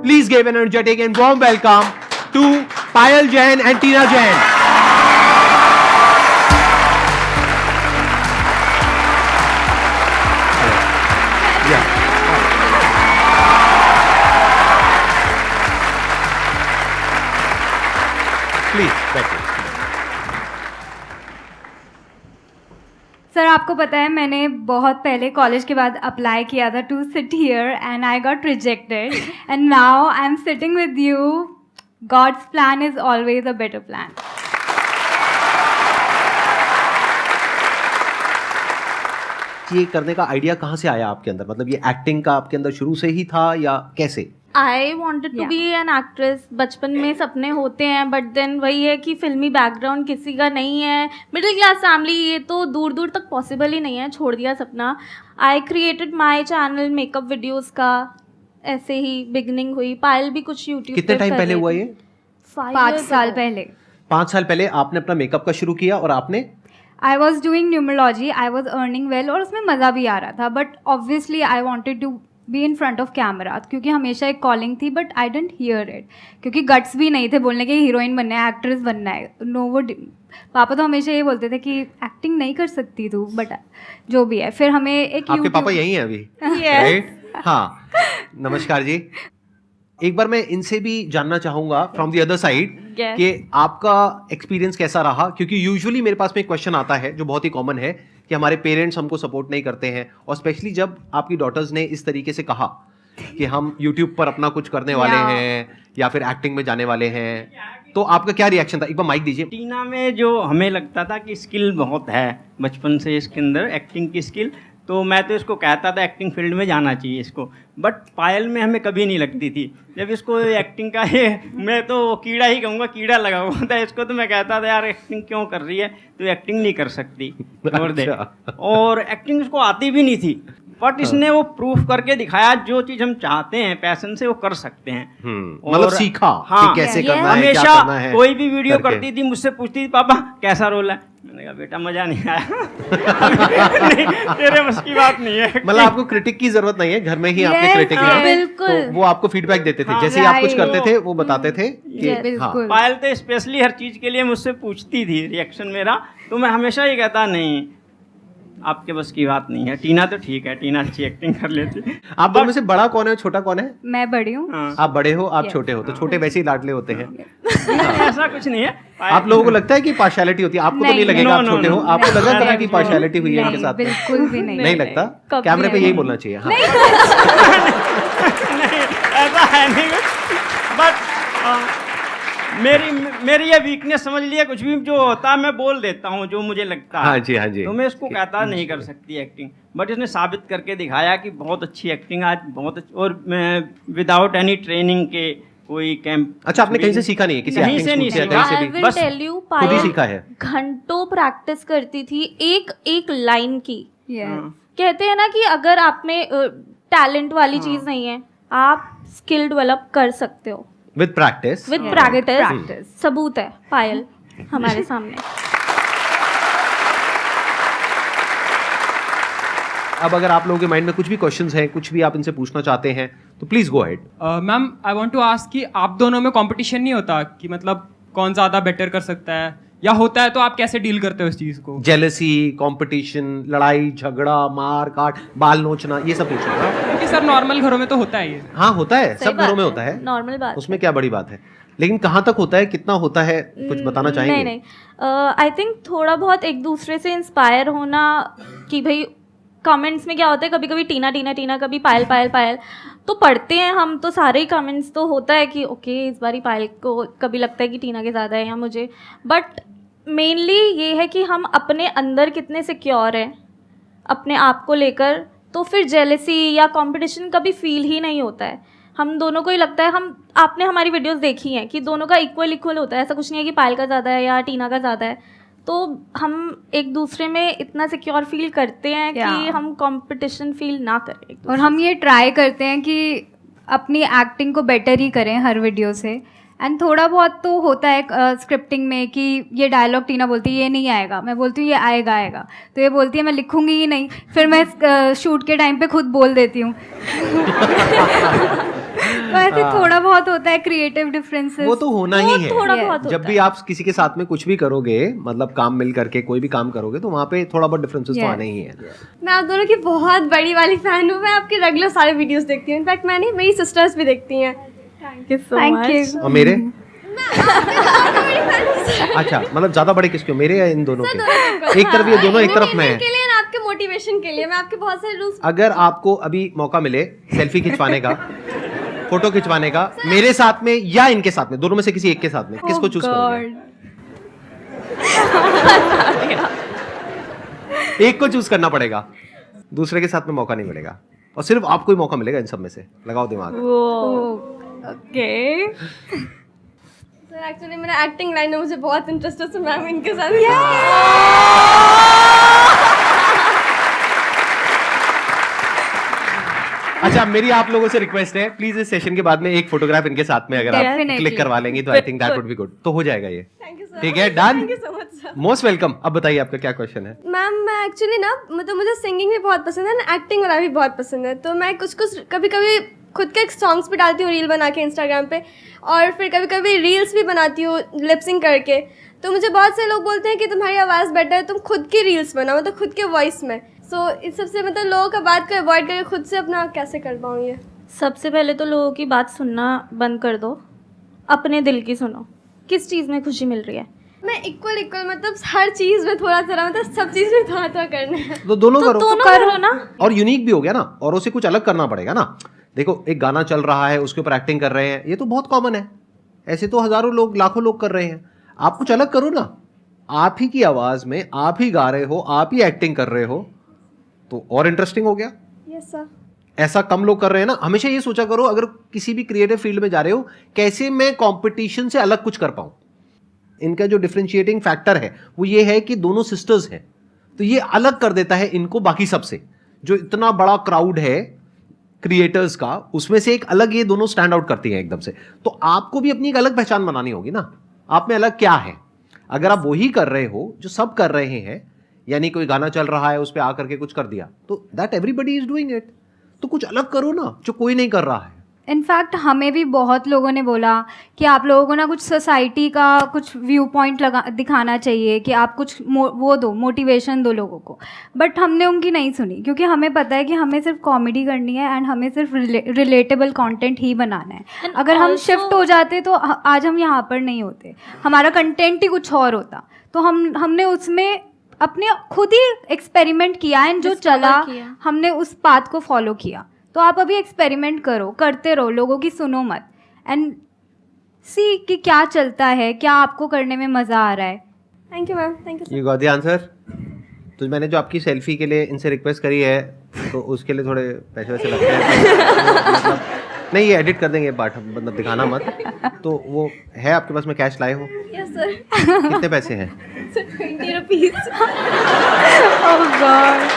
Please give an energetic and warm welcome to Payal Jain and Tina Jain. Yeah. Please, बैठिए. Sir आपको पता है मैंने बहुत पहले कॉलेज के बाद अप्लाई किया था to sit here and I got rejected and now I am sitting with you. God's plan is always a better plan. ये करने का आइडिया कहाँ से आया आपके अंदर? मतलब ये एक्टिंग का आपके अंदर शुरू से ही था या कैसे? I wanted to be an actress. बचपन में सपने होते हैं बट देन वही है कि फिल्मी बैकग्राउंड किसी का नहीं है, मिडिल क्लास फैमिली, ये तो दूर दूर तक पॉसिबल ही नहीं है, छोड़ दिया सपना. I created my channel makeup videos का, ऐसे ही बिगनिंग हुई. पायल भी कुछ यूट्यूब कितने टाइम पहले हुआ ये? 5 साल पहले. 5 साल पहले आपने अपना मेकअप का शुरू किया और आपने I was doing numerology, I was earning well और उसमें मज़ा भी आ रहा था. But obviously I wanted to be in front of camera क्योंकि हमेशा एक कॉलिंग थी but I didn't hear it क्योंकि गट्स भी नहीं थे बोलने के हीरोइन बनना है, एक्ट्रेस बनना है. नो वो पापा तो हमेशा ये बोलते थे कि एक्टिंग नहीं कर सकती तू, बट जो भी है. फिर हमें एक आपके पापा यही हैं अभी, राइट? हाँ, नमस्कार जी. एक बार मैं इनसे भी जानना चाहूंगा फ्रॉम द अदर साइड कि आपका एक्सपीरियंस कैसा रहा, क्योंकि यूजुअली मेरे पास में एक क्वेश्चन आता है जो बहुत ही कॉमन है कि हमारे पेरेंट्स हमको सपोर्ट नहीं करते हैं, और स्पेशली जब आपकी डॉटर्स ने इस तरीके से कहा कि हम यूट्यूब पर अपना कुछ करने वाले हैं या फिर एक्टिंग में जाने वाले हैं, तो आपका क्या रिएक्शन था? एक बार माइक दीजिए. टीना में जो हमें लगता था कि स्किल बहुत है बचपन से इसके अंदर, एक्टिंग की स्किल, तो मैं तो इसको कहता था एक्टिंग फील्ड में जाना चाहिए इसको. बट पायल में हमें कभी नहीं लगती थी. जब इसको एक्टिंग का ये, मैं तो कीड़ा ही कहूँगा, कीड़ा लगा हुआ था इसको, तो मैं कहता था यार एक्टिंग क्यों कर रही है, तो एक्टिंग नहीं कर सकती, छोड़ दे. और एक्टिंग इसको आती भी नहीं थी, बट इसने वो प्रूफ करके दिखाया जो चीज़ हम चाहते हैं पैशन से वो कर सकते हैं. मतलब सीखा हाँ, कि कैसे करना है, क्या हमेशा करना है. कोई भी वीडियो करके. करती थी मुझसे पूछती थी पापा कैसा रोल है, मैंने कहा बेटा मजा नहीं आया. नहीं, तेरे बस की बात नहीं है. मतलब आपको क्रिटिक की जरूरत नहीं है, घर में ही आपके Yes, क्रिटिक हाँ, हैं, बिल्कुल. तो वो आपको फीडबैक देते थे. हाँ, जैसे ही आप कुछ right. करते थे वो बताते थे कि हाँ. बिल्कुल. पायल तो स्पेशली हर चीज़ के लिए मुझसे पूछती थी रिएक्शन मेरा, तो मैं हमेशा ये कहता नहीं आपके बस की बात नहीं है. टीना तो ठीक है, टीना अच्छी एक्टिंग कर लेती. आप दोनों में से बड़ा कौन है, छोटा कौन है? मैं बड़ी हूँ. हाँ. आप बड़े हो, आप Yes. छोटे हो, तो छोटे वैसे ही लाडले होते हैं. ऐसा कुछ नहीं है. आप लोगों को लगता है कि पार्शियलिटी होती है? आपको तो नहीं नहीं, लगेगा, आप no, छोटे no, हो, no. आपको लगा नहीं, तरह की नहीं, पार्शियलिटी हुई है नहीं, इनके साथ में? बिल्कुल भी नहीं. नहीं लगता. कभी कैमरे पे नहीं. यही बोलना चाहिए. हाँ. नहीं, ऐसा है नहीं. बट मेरी ये वीकनेस समझ लिया, कुछ भी जो होता है मैं बोल देता हूँ जो मुझे लगता है. हाँ जी, हाँ जी. तो मैं इसको कहता नहीं कर सकती एक्टिंग, बट इसने साबित करके दिखाया कि बहुत अच्छी एक्टिंग आज, बहुत अच्छी. और मैं विदाउट एनी ट्रेनिंग के कोई कैंप. अच्छा, आपने कहीं से सीखा नहीं है? किसी कहीं एक्टिंग से नहीं स्कूल से या सीखा. कहीं से आई भी? विल बस टेल यू, खुद ही पायल सीखा है. घंटों प्रैक्टिस करती थी एक एक लाइन की. Yes. कहते हैं ना कि अगर आप में टैलेंट वाली चीज़ नहीं है, आप स्किल डेवलप कर सकते हो with practice. With Yeah. Practice. Practice. सबूत है पायल हमारे सामने. अब अगर आप लोगों के माइंड में कुछ भी क्वेश्चंस हैं, कुछ भी आप इनसे पूछना चाहते हैं, तो please go ahead. Ma'am I want to ask कि आप दोनों में कंपटीशन नहीं होता कि मतलब कौन ज़्यादा बेटर कर सकता है, या होता है तो आप कैसे डील करते हो इस चीज़ को? जेलसी, कंपटीशन, लड़ाई झगड़ा, मार काट, बाल नोचना, ये सब पूछ रहा हूं. क्योंकि सर नॉर्मल घरों में तो होता है ये. हाँ, होता है, सही सब बात घरों में होता है. नॉर्मल बात. उसमें क्या बड़ी बात है, लेकिन कहाँ तक होता है, कितना होता है, कुछ बताना चाहेंगे? नहीं. आई थिंक थोड़ा बहुत एक दूसरे से इंस्पायर होना, कि भाई कमेंट्स में क्या होता है, कभी कभी टीना टीना टीना, कभी पायल पायल पायल, तो पढ़ते हैं हम तो सारे ही कमेंट्स, तो होता है कि ओके इस बारी पायल को कभी लगता है कि टीना के ज़्यादा है या मुझे. बट मेनली ये है कि हम अपने अंदर कितने सिक्योर हैं अपने आप को लेकर, तो फिर जेलसी या कंपटीशन कभी फील ही नहीं होता है. हम दोनों को ही लगता है, हम आपने हमारी वीडियोस देखी हैं कि दोनों का इक्वल इक्वल होता है. ऐसा कुछ नहीं है कि पायल का ज़्यादा है या टीना का ज़्यादा है. तो हम एक दूसरे में इतना सिक्योर फील करते हैं कि हम कंपटीशन फील ना करें. और हम ये ट्राई करते हैं कि अपनी एक्टिंग को बेटर ही करें हर वीडियो से. एंड थोड़ा बहुत तो होता है स्क्रिप्टिंग में कि ये डायलॉग टीना बोलती है ये नहीं आएगा, मैं बोलती हूँ ये आएगा आएगा, तो ये बोलती है मैं लिखूंगी ही नहीं, फिर मैं शूट के टाइम पे खुद बोल देती हूँ. वैसे थोड़ा बहुत होता है क्रिएटिव डिफरेंसेस। वो तो होना ही है। थोड़ा Yes. बहुत जब होता भी आप किसी के साथ में कुछ भी करोगे, मतलब काम मिल करके कोई भी काम करोगे, तो वहाँ पे थोड़ा बहुत डिफरेंसेस तो Yes. आने ही है। मैं आप दोनों की बहुत बड़ी वाली फैन हूँ। मैं आपके रेगुलर सारे वीडियोस देखती हूँ। इनफैक्ट मैंने मेरी सिस्टर्स भी देखती हैं। Thank you so Thank much. you. और मेरे अच्छा, मतलब ज्यादा बड़े किसके हो, मेरे या इन दोनों के? एक तरफ ये दोनों, एक तरफ मैं। के लिए ना, आपके मोटिवेशन के लिए मैं आपके बहुत सारे रूल्स। अगर आपको अभी मौका मिले सेल्फी खिंचवाने का, फोटो खिंचवाने का, मेरे साथ में या इनके साथ में, दोनों में से किसी एक के साथ में, किसको चूज करोगे? एक को चूज करना पड़ेगा, दूसरे के साथ में मौका नहीं मिलेगा, और सिर्फ आपको ही मौका मिलेगा इन सब में से। लगाओ दिमाग। ओके। सर एक्चुअली मेरा एक्टिंग लाइन में मुझे बहुत इंटरेस्ट है, तो मैम इनके साथ। अच्छा, मेरी आप लोगों से रिक्वेस्ट है, प्लीज इस सेशन के बाद में एक फोटोग्राफ इनके साथ में अगर आप Definitely. क्लिक करवा लेंगी तो I think that would be good. तो हो जाएगा ये। Thank you sir. ठीक है, done. Thank you so much sir. Most welcome. अब बताइए आपका क्या क्वेश्चन है? मैम मैं एक्चुअली ना, मतलब मुझे सिंगिंग भी बहुत पसंद है ना, एक्टिंग वाला भी बहुत पसंद है। तो मैं कुछ कभी कभी खुद के सॉन्ग्स भी डालती हूँ रील बना के इंस्टाग्राम पे, और फिर कभी कभी रील्स भी बनाती हूँ लिपसिंग करके। तो मुझे बहुत से लोग बोलते हैं कि तुम्हारी आवाज़ बेटर है, तुम खुद की रील्स बनाओ, मतलब खुद के वॉइस में। सो इस सबसे मतलब लोगों का बात को अवॉइड करके खुद से अपना कैसे कर पाऊँ ये? सबसे पहले तो लोगों की बात सुनना बंद कर दो, अपने दिल की सुनो, किस चीज़ में खुशी मिल रही है। मैं इक्वल मतलब हर चीज़ में थोड़ा थोड़ा, मतलब सब चीज़ में थोड़ा थोड़ा करना है। तो दोनों करो। दोनों करो ना। और यूनिक भी हो गया ना, और उसे कुछ अलग करना पड़ेगा ना। देखो, एक गाना चल रहा है, उसके ऊपर एक्टिंग कर रहे हैं, ये तो बहुत कॉमन है। ऐसे तो हजारों लोग, लाखों लोग कर रहे हैं। आप कुछ अलग करो ना, आप ही की आवाज में आप ही गा रहे हो, आप ही एक्टिंग कर रहे हो, तो और इंटरेस्टिंग हो गया। Yes sir. ऐसा कम लोग कर रहे हैं ना। हमेशा ये सोचा करो, अगर किसी भी क्रिएटिव फील्ड में जा रहे हो, कैसे मैं कंपटीशन से अलग कुछ कर पाऊं। इनका जो डिफरेंशिएटिंग फैक्टर है वो ये है कि दोनों सिस्टर्स हैं, तो ये अलग कर देता है इनको बाकी सबसे। जो इतना बड़ा क्राउड है क्रिएटर्स का, उसमें से एक अलग ये दोनों स्टैंड आउट करती हैं एकदम से। तो आपको भी अपनी एक अलग पहचान बनानी होगी ना, आप में अलग क्या है। अगर आप वही कर रहे हो जो सब कर रहे हैं, यानी कोई गाना चल रहा है उस पर आकर के कुछ कर दिया, तो that everybody is doing it. तो कुछ अलग करो ना जो कोई नहीं कर रहा है। इनफैक्ट हमें भी बहुत लोगों ने बोला कि आप लोगों को ना कुछ सोसाइटी का कुछ व्यू पॉइंट दिखाना चाहिए, कि आप कुछ वो दो, मोटिवेशन दो लोगों को। बट हमने उनकी नहीं सुनी, क्योंकि हमें पता है कि हमें सिर्फ कॉमेडी करनी है एंड हमें सिर्फ रिलेटेबल कंटेंट ही बनाना है। And अगर हम also- शिफ्ट हो जाते तो आज हम यहाँ पर नहीं होते, हमारा कंटेंट ही कुछ और होता। तो हमने उसमें अपने खुद ही एक्सपेरिमेंट किया एंड जो Discover चला किया। हमने उस पाथ को फॉलो किया। तो आप अभी एक्सपेरिमेंट करो, करते रहो, लोगों की सुनो मत, एंड सी कि क्या चलता है, क्या आपको करने में मज़ा आ रहा है। Thank you ma'am. Thank you. You got the answer. तो मैंने जो आपकी सेल्फी के लिए इनसे रिक्वेस्ट करी है, तो उसके लिए थोड़े पैसे वैसे लगते हैं। मतलब नहीं, ये एडिट कर देंगे पार्ट, मतलब दिखाना मत। तो वो है आपके पास में, कैश लाए हो? Yes sir. कितने पैसे हैं? 20 रुपीज़। ओह गॉड।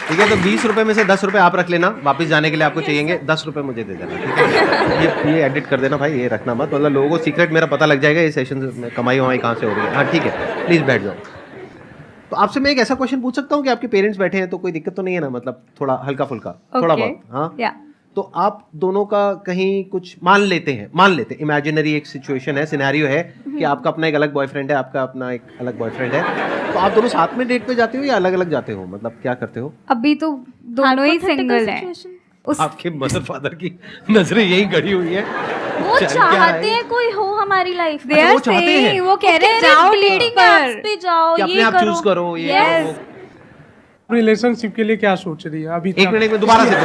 ठीक है, तो 20 रुपए में से 10 रुपए आप रख लेना, वापस जाने के लिए आपको चाहिएंगे। 10 रुपए मुझे दे देना, ठीक है? ये एडिट कर देना भाई, ये रखना मत, मतलब लोगों को सीक्रेट मेरा पता लग जाएगा ये सेशन में कमाई वमाई कहाँ से हो रही है। हाँ ठीक है, प्लीज़ बैठ जाओ। तो आपसे मैं एक ऐसा क्वेश्चन पूछ सकता हूँ कि आपके पेरेंट्स बैठे हैं तो कोई दिक्कत तो नहीं है ना, मतलब थोड़ा हल्का फुल्का, थोड़ा बहुत? हाँ या तो आप दोनों का कहीं कुछ मान लेते इमेजिनरी एक सिचुएशन है, सिनेरियो है कि आपका अपना एक अलग बॉयफ्रेंड है, आपका अपना एक अलग बॉयफ्रेंड है, तो आप दोनों साथ में डेट पे जाते हो या अलग अलग जाते हो, मतलब क्या करते हो? अभी तो दोनों ही Hypothetical सिंगल हैं। situation। उस आपके मदर फादर की नजरें यही गड़ी हुई है। वो चल क्या चाहते है? हैं कोई हो हमारी लाइफ में। They अच्छा, are वो चाहते हैं? saying, वो कह रहे हैं जाओ डेटिंग डेटिंग एप्स पर। पे जाओ, कि अपने ये आप करो। चूज करो, ये Yes. वो। रिलेशनशिप के लिए क्या सोच रही है अभी? एक मिनट में दोबारा से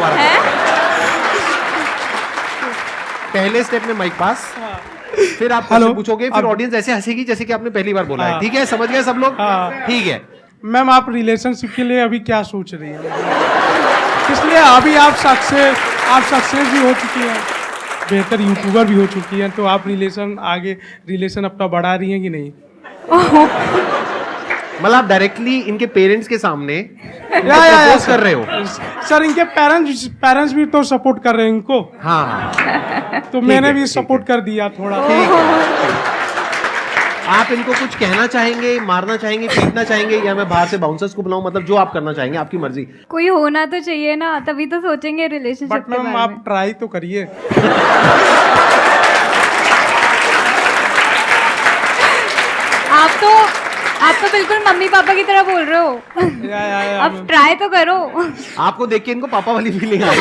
पहले स्टेप में माइक पास, फिर आप हेलो। क्वेश्चन पूछोगे, फिर अब- ऑडियंस ऐसे हंसेगी जैसे कि आपने पहली बार बोला है। हाँ। ठीक है, समझ गए सब लोग? हाँ। ठीक है। मैम आप रिलेशनशिप के लिए अभी क्या सोच रही है? इसलिए अभी आप सक्सेस भी हो चुकी हैं, बेहतर यूट्यूबर भी हो चुकी हैं, तो आप रिलेशन अपना बढ़ा रही हैं कि नहीं? मतलब आप डायरेक्टली इनके पेरेंट्स के सामने या प्रपोज कर रहे हो? सर इनके पेरेंट्स भी तो सपोर्ट कर रहे हैं इनको, हाँ हाँ, तो मैंने है, भी ठीक सपोर्ट कर दिया थोड़ा। ठीक है। आप इनको कुछ कहना चाहेंगे, मारना चाहेंगे, पीटना चाहेंगे, या मैं बाहर से बाउंसर्स को बुलाऊं? मतलब जो आप करना चाहेंगे, आपकी मर्जी। कोई होना तो चाहिए ना, तभी तो सोचेंगे रिलेशनशिप बट के मैम बारे आप में। ट्राई तो करिए। आप तो बिल्कुल मम्मी पापा की तरह बोल रहे हो। या अब ट्राई तो करो। आपको देख के इनको पापा वाली फीलिंग आई।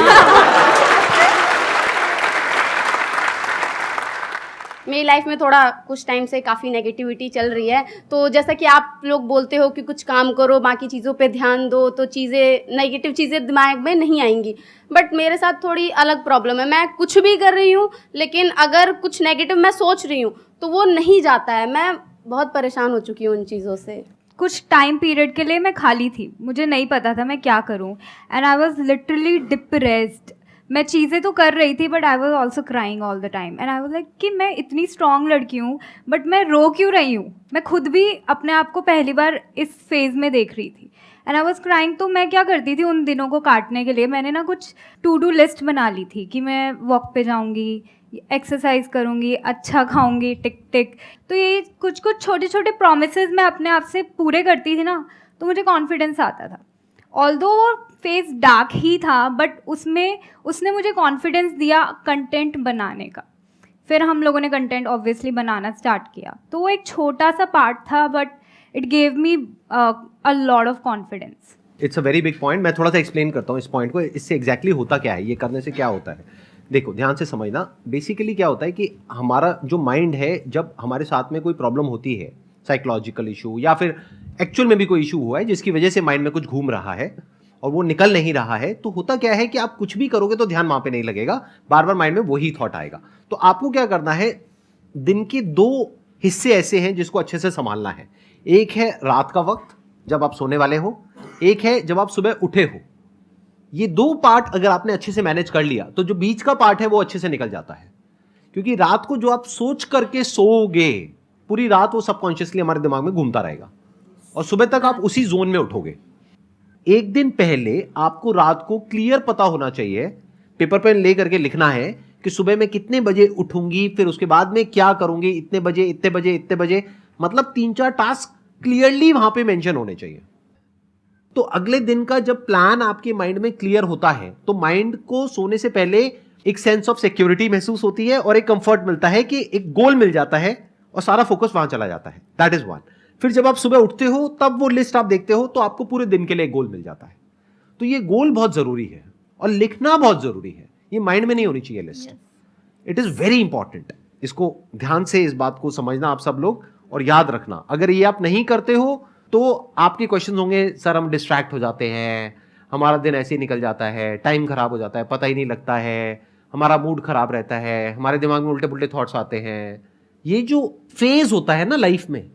मेरी लाइफ में थोड़ा कुछ टाइम से काफ़ी नेगेटिविटी चल रही है, तो जैसा कि आप लोग बोलते हो कि कुछ काम करो, बाकी चीज़ों पे ध्यान दो, तो चीज़ें नेगेटिव चीज़ें दिमाग में नहीं आएंगी। बट मेरे साथ थोड़ी अलग प्रॉब्लम है, मैं कुछ भी कर रही हूँ लेकिन अगर कुछ नेगेटिव मैं सोच रही हूँ तो वो नहीं जाता है। मैं बहुत परेशान हो चुकी हूँ उन चीज़ों से। कुछ टाइम पीरियड के लिए मैं खाली थी, मुझे नहीं पता था मैं क्या करूं, and I was literally depressed. मैं चीज़ें तो कर रही थी but I was also crying all the time, and I was like कि मैं इतनी स्ट्रॉन्ग लड़की हूँ बट मैं रो क्यों रही हूँ। मैं खुद भी अपने आप को पहली बार इस फेज़ में देख रही थी, एंड आई वॉज क्राइंग। तो मैं क्या करती थी उन दिनों को काटने के लिए, मैंने ना कुछ टू डू लिस्ट बना ली थी कि मैं वॉक पे जाऊँगी, एक्सरसाइज करूँगी, अच्छा खाऊंगी, टिक टिक। तो ये कुछ कुछ छोटे छोटे प्रोमिसेस मैं अपने आप से पूरे करती थी ना, तो मुझे कॉन्फिडेंस आता था। ऑल्दो वो फेस डार्क ही था बट उसने मुझे कॉन्फिडेंस दिया कंटेंट बनाने का। फिर हम लोगों ने कंटेंट ऑब्वियसली बनाना स्टार्ट किया, तो वो एक छोटा सा पार्ट था but it gave me a lot of confidence. It's a very big point. मैं थोड़ा सा एक्सप्लेन करता हूँ इस पॉइंट को, इससे एग्जैक्टली होता क्या है, ये करने से क्या होता है। देखो ध्यान से समझना, बेसिकली क्या होता है कि हमारा जो माइंड है, जब हमारे साथ में कोई प्रॉब्लम होती है, साइकोलॉजिकल इशू या फिर एक्चुअल में भी कोई इशू हुआ है जिसकी वजह से माइंड में कुछ घूम रहा है और वो निकल नहीं रहा है, तो होता क्या है कि आप कुछ भी करोगे तो ध्यान वहां पे नहीं लगेगा, बार बार माइंड में वही थॉट आएगा। तो आपको क्या करना है, दिन के 2 हिस्से ऐसे हैं जिसको अच्छे से संभालना है। एक है रात का वक्त जब आप सोने वाले हो, एक है जब आप सुबह उठे हो। ये 2 पार्ट अगर आपने अच्छे से मैनेज कर लिया तो जो बीच का पार्ट है वो अच्छे से निकल जाता है। क्योंकि रात को जो आप सोच करके सोओगे, पूरी रात वो सबकॉन्शियसली हमारे दिमाग में घूमता रहेगा और सुबह तक आप उसी जोन में उठोगे। एक दिन पहले आपको रात को क्लियर पता होना चाहिए, पेपर पेन ले करके लिखना है कि सुबह मैं कितने बजे उठूंगी, फिर उसके बाद में क्या करूंगी, इतने बजे इतने बजे इतने बजे, मतलब 3-4 टास्क क्लियरली वहां पे मेंशन होने चाहिए। तो अगले दिन का जब प्लान आपके माइंड में क्लियर होता है तो माइंड को सोने से पहले एक सेंस ऑफ सिक्योरिटी महसूस होती है और एक कंफर्ट मिलता है कि एक गोल मिल जाता है और सारा फोकस वहां चला जाता है। That is one. फिर जब आप सुबह उठते हो तब वो लिस्ट आप देखते हो तो आपको पूरे दिन के लिए एक गोल मिल जाता है। तो ये गोल बहुत जरूरी है और लिखना बहुत जरूरी है, ये माइंड में नहीं होनी चाहिए list. It is very important. इसको ध्यान से इस बात को समझना आप सब लोग और याद रखना। अगर ये आप नहीं करते हो तो आपके क्वेश्चन होंगे, सर हम डिस्ट्रैक्ट हो जाते हैं, हमारा दिन ऐसे ही निकल जाता है, टाइम खराब हो जाता है, पता ही नहीं लगता है, हमारा मूड खराब रहता है, हमारे दिमाग में उल्टे पुल्टे थॉट्स आते हैं। ये जो फेज होता है ना लाइफ में,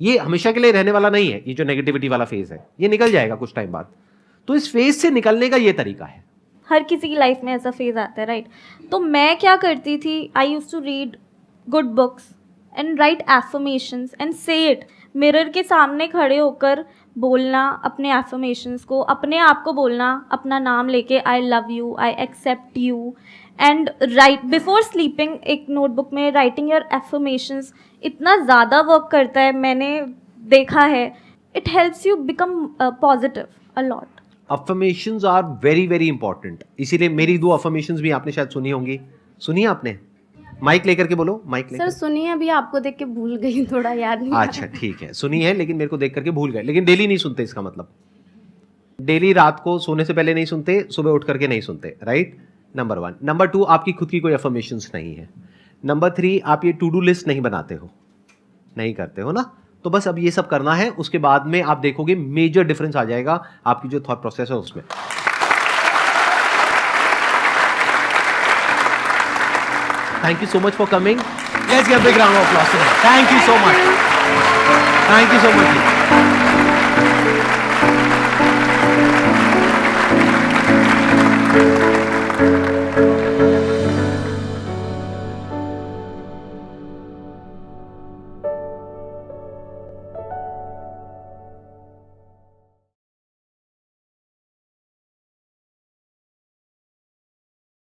ये हमेशा के लिए रहने वाला नहीं है। ये जो नेगेटिविटी वाला फेज है ये निकल जाएगा कुछ टाइम बाद। तो इस फेज से निकलने का ये तरीका है। हर किसी की लाइफ में ऐसा फेज आता है, राइट? तो मैं क्या करती थी, I use to read good books and write affirmations and say it. Mirror के सामने खड़े होकर बोलना अपने एफर्मेशंस को, अपने आप को बोलना अपना नाम लेके, I love you, I accept you, and right before sleeping एक नोटबुक में राइटिंग योर एफर्मेशंस इतना ज़्यादा वर्क करता है, मैंने देखा है। It helps you become positive a lot. Affirmations are very very important. इसीलिए मेरी 2 अफर्मेशंस भी आपने शायद सुनी होंगी। सुनी आपने? माइक लेकर के बोलो, माइक सर लेकर। सुनिए, अभी आपको देख के भूल गई, थोड़ा याद नहीं आ रहा। अच्छा ठीक है, सुनी है लेकिन मेरे को देख करके भूल गए। लेकिन डेली नहीं सुनते, इसका मतलब डेली रात को सोने से पहले नहीं सुनते, सुबह उठ करके नहीं सुनते, राइट? नंबर 1। नंबर 2, आपकी खुद की कोई अफर्मेशंस नहीं है। नंबर 3, आप ये टू डू लिस्ट नहीं बनाते हो, नहीं करते हो ना। तो बस अब ये सब करना है, उसके बाद में आप देखोगे मेजर डिफरेंस आ जाएगा आपकी जो थॉट प्रोसेस है उसमें। Thank you so much for coming. Let's give a big round of applause to them. Thank you so much. Thank you so much.